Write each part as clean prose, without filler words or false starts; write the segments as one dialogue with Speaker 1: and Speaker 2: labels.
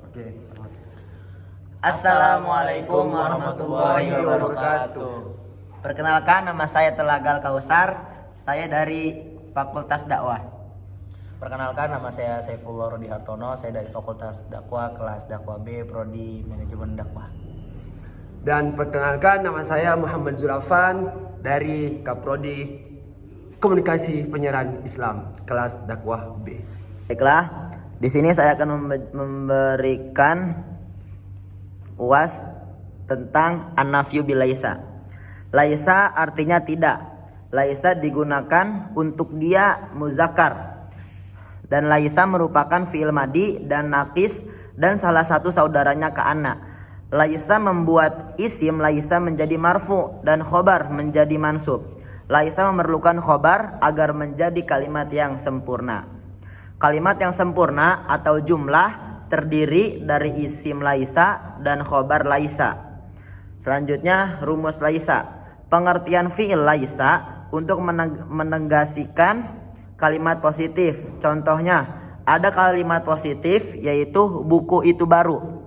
Speaker 1: Oke.
Speaker 2: Assalamualaikum warahmatullahi wabarakatuh.
Speaker 3: Perkenalkan, nama saya Telagal Kausar. Saya dari Fakultas Dakwah.
Speaker 2: Perkenalkan, nama saya Saifullah Rodi Hartono. Saya dari Fakultas Dakwah, kelas Dakwah B, Prodi Manajemen Dakwah.
Speaker 1: Dan perkenalkan, nama saya Muhammad Zulafan dari Kaprodi Komunikasi Penyiaran Islam, kelas Dakwah B.
Speaker 3: Baiklah, di sini saya akan memberikan UAS tentang an-nafyu bil laisa. Laisa artinya tidak. Laisa digunakan untuk dia muzakkar. Dan laisa merupakan fi'il madi dan naqis dan salah satu saudaranya ke anna. Laisa membuat isim laisa menjadi marfu dan khobar menjadi mansub. Laisa memerlukan khobar agar menjadi kalimat yang sempurna. Kalimat yang sempurna atau jumlah terdiri dari isim laisa dan khobar laisa. Selanjutnya rumus laisa. Pengertian fi'il laisa untuk menegasikan kalimat positif. Contohnya ada kalimat positif yaitu buku itu baru.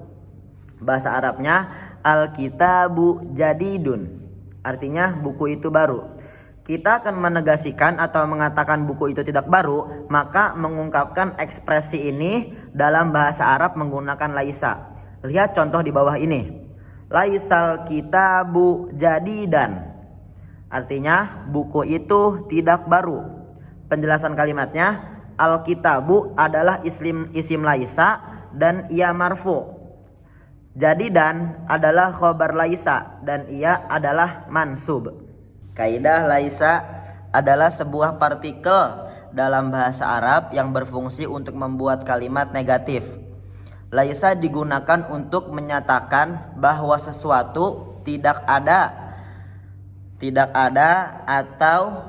Speaker 3: Bahasa Arabnya al-kitabu jadidun. Artinya buku itu baru. Kita akan menegasikan atau mengatakan buku itu tidak baru, maka mengungkapkan ekspresi ini dalam bahasa Arab menggunakan laisa. Lihat contoh di bawah ini. Laisal kitabu jadidan. Artinya buku itu tidak baru. Penjelasan kalimatnya, al-kitabu adalah isim laisa dan ia marfu. Jadidan adalah khobar laisa dan ia adalah mansub. Kaidah laisa adalah sebuah partikel dalam bahasa Arab yang berfungsi untuk membuat kalimat negatif. Laisa digunakan untuk menyatakan bahwa sesuatu tidak ada atau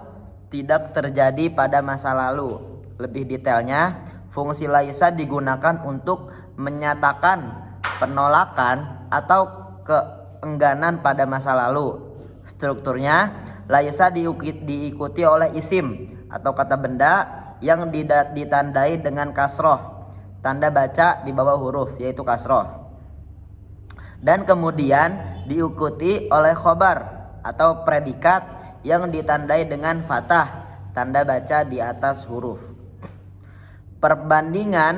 Speaker 3: tidak terjadi pada masa lalu. Lebih detailnya, fungsi laisa digunakan untuk menyatakan penolakan atau keengganan pada masa lalu. Strukturnya, laisa diikuti oleh isim atau kata benda yang ditandai dengan kasroh, tanda baca di bawah huruf yaitu kasroh, dan kemudian diikuti oleh khobar atau predikat yang ditandai dengan fathah, tanda baca di atas huruf. Perbandingan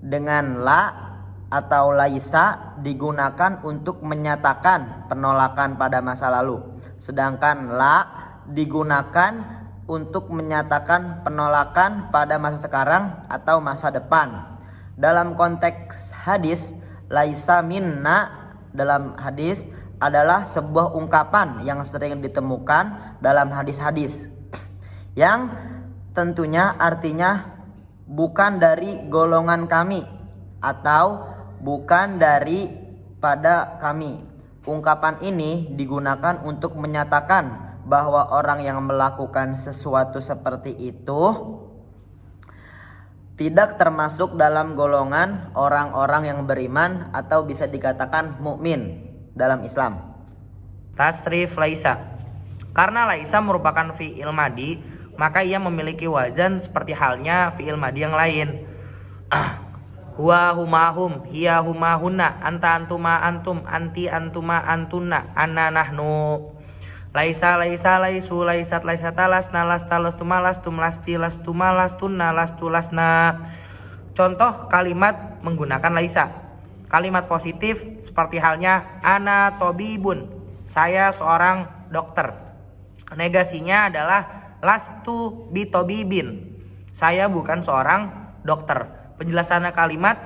Speaker 3: dengan la atau laisa digunakan untuk menyatakan penolakan pada masa lalu, sedangkan la digunakan untuk menyatakan penolakan pada masa sekarang atau masa depan. Dalam konteks hadis, laisa minna dalam hadis adalah sebuah ungkapan yang sering ditemukan dalam hadis-hadis yang tentunya artinya bukan dari golongan kami atau bukan daripada kami. Ungkapan ini digunakan untuk menyatakan bahwa orang yang melakukan sesuatu seperti itu tidak termasuk dalam golongan orang-orang yang beriman atau bisa dikatakan mukmin dalam Islam.
Speaker 4: Tasrif laisa. Karena laisa merupakan fi'il madi, maka ia memiliki wazan seperti halnya fi'il madi yang lain. Huwa humahum, hiya humahunna, anta antuma antum, anti antuma antunna, anna nahnu. Laisa laisa laisu, laisat laisata, lasna lasta lastuma lastum, lasti lastuma lastunna lastu lasna. Contoh kalimat menggunakan laisa. Kalimat positif seperti halnya ana tobibun, saya seorang dokter. Negasinya adalah lastu bitobibin, saya bukan seorang dokter. Penjelasan kalimat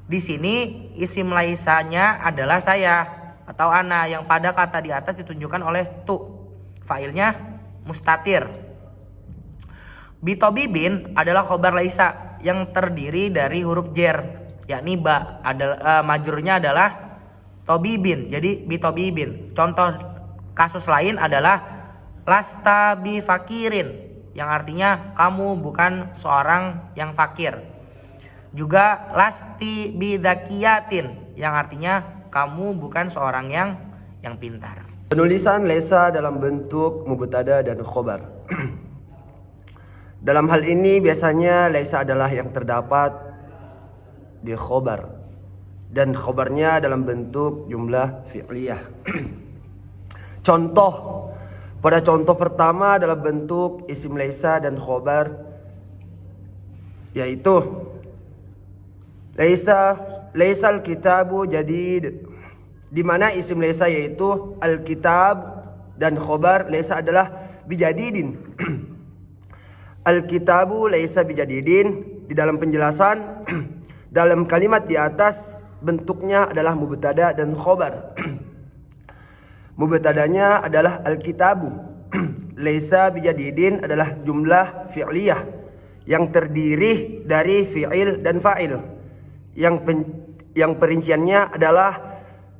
Speaker 4: di sini isim laisanya adalah saya atau ana yang pada kata di atas ditunjukkan oleh tu. Failnya mustatir. Bitobibin adalah khobar laisa yang terdiri dari huruf jer, yakni ba adalah majrurnya adalah tobibin. Jadi bitobibin. Contoh kasus lain adalah lasta bi fakirin yang artinya kamu bukan seorang yang fakir. Juga lasti bidakiyatin yang artinya kamu bukan seorang yang pintar.
Speaker 1: Penulisan laisa dalam bentuk mubtada dan khobar. Dalam hal ini biasanya laisa adalah yang terdapat di khobar. dan khobarnya dalam bentuk jumlah fi'liyah. Contoh, pada contoh pertama dalam bentuk isim laisa dan khobar, yaitu laisal kitabu jadid, di mana isim laisa yaitu al-kitab dan khobar laisa adalah bijadidin. Al-kitabu laisa bijadidin, di dalam penjelasan dalam kalimat di atas bentuknya adalah mubtada dan khobar. Mubtadanya adalah al-kitabu. Laisa bijadidin adalah jumlah fi'liyah yang terdiri dari fi'il dan fa'il. Yang perinciannya adalah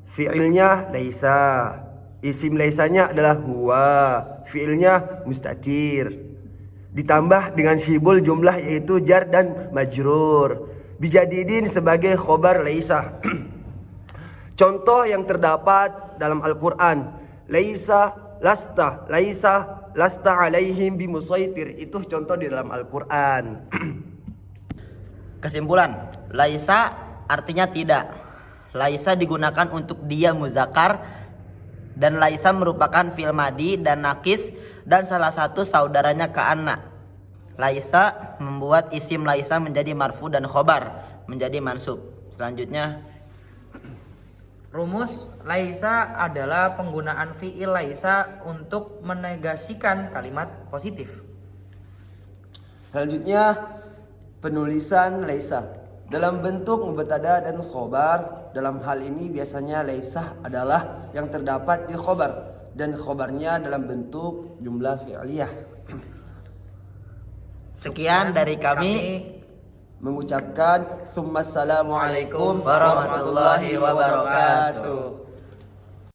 Speaker 1: fi'ilnya laisa, isim laisanya adalah huwa, fi'ilnya mustatir, ditambah dengan syibul jumlah yaitu jar dan majrur. Bijadidin sebagai khobar laisa. Contoh yang terdapat dalam Al-Quran, laisa lasta alaihim bimusaitir, itu contoh di dalam Al-Quran.
Speaker 3: Kesimpulan, laisa artinya tidak. Laisa digunakan untuk dia muzakkar, dan laisa merupakan fi'il madi dan nakis dan salah satu saudaranya ka'anna. Laisa membuat isim laisa menjadi marfu dan khobar menjadi mansub. Selanjutnya,
Speaker 4: rumus laisa adalah penggunaan fi'il laisa untuk menegasikan kalimat positif.
Speaker 1: Selanjutnya, penulisan laisa dalam bentuk mubtada dan khobar. Dalam hal ini biasanya laisa adalah yang terdapat di khobar dan khobarnya dalam bentuk jumlah fi'liyah.
Speaker 3: sekian dari kami.
Speaker 1: Mengucapkan Assalamualaikum
Speaker 3: warahmatullahi wabarakatuh.